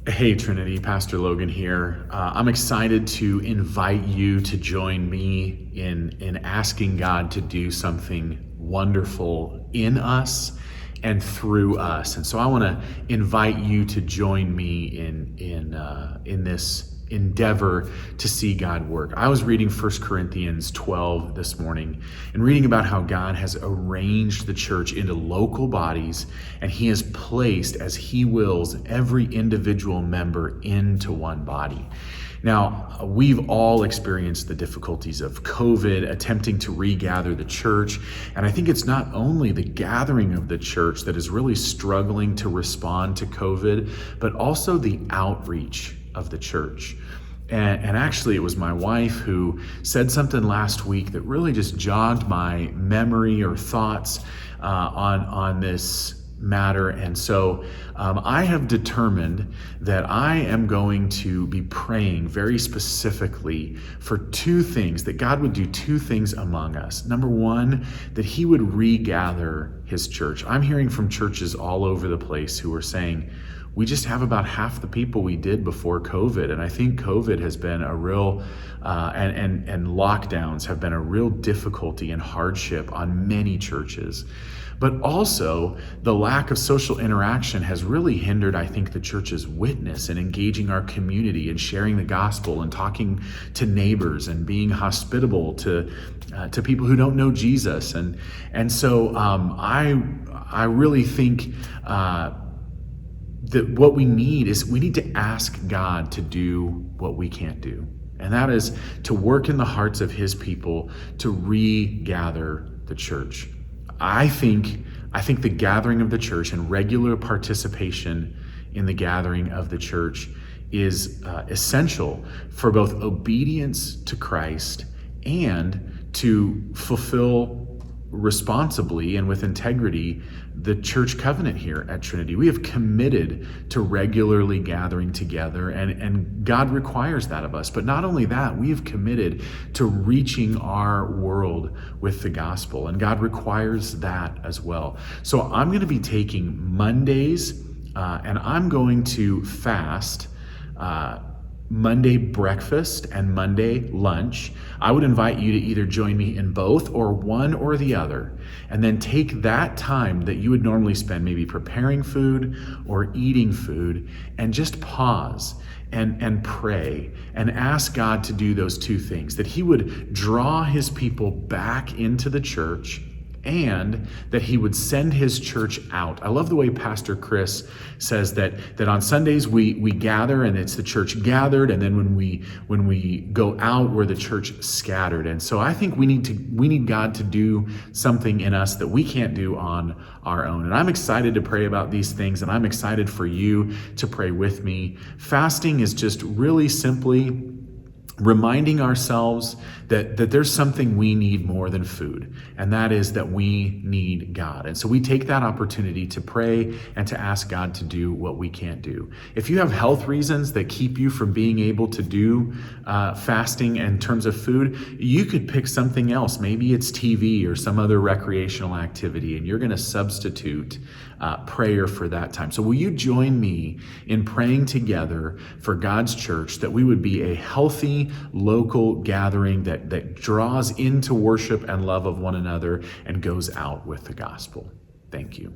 Hey Trinity, Pastor Logan here. I'm excited to invite you to join me in asking God to do something wonderful in us and through us. And so I want to invite you to join me in this endeavor to see God work. I was reading 1 Corinthians 12 this morning and reading about how God has arranged the church into local bodies, and he has placed, as he wills, every individual member into one body. Now, we've all experienced the difficulties of COVID, attempting to regather the church. And I think it's not only the gathering of the church that is really struggling to respond to COVID, but also the outreach of the church. And actually, it was my wife who said something last week that really just jogged my memory or thoughts on this matter. And so I have determined that I am going to be praying very specifically for two things, that God would do two things among us. Number one, that he would regather his church. I'm hearing from churches all over the place who are saying, we just have about half the people we did before COVID. And I think COVID has been a real, and lockdowns have been a real difficulty and hardship on many churches. But also, the lack of social interaction has really hindered, I think, the church's witness and engaging our community and sharing the gospel and talking to neighbors and being hospitable to people who don't know Jesus. And so I really think that what we need to ask God to do what we can't do. And that is to work in the hearts of his people to regather the church. I think the gathering of the church and regular participation in the gathering of the church is essential for both obedience to Christ and to fulfill responsibly and with integrity the church covenant here at Trinity. We have committed to regularly gathering together, and God requires that of us. But not only that, we have committed to reaching our world with the gospel, and God requires that as well. So I'm going to be taking Mondays, and I'm going to fast Monday breakfast and Monday lunch. I would invite you to either join me in both or one or the other, and then take that time that you would normally spend maybe preparing food or eating food and just pause and pray and ask God to do those two things, that he would draw his people back into the church and that he would send his church out. I love the way Pastor Chris says that on Sundays we gather and it's the church gathered, and then when we go out, we're the church scattered. And so I think we need God to do something in us that we can't do on our own. And I'm excited to pray about these things, and I'm excited for you to pray with me. Fasting is just really simply reminding ourselves that there's something we need more than food, and that is that we need God. And so we take that opportunity to pray and to ask God to do what we can't do. If you have health reasons that keep you from being able to do fasting in terms of food, you could pick something else. Maybe it's TV or some other recreational activity, and you're going to substitute prayer for that time. So will you join me in praying together for God's church, that we would be a healthy local gathering that draws into worship and love of one another and goes out with the gospel? Thank you.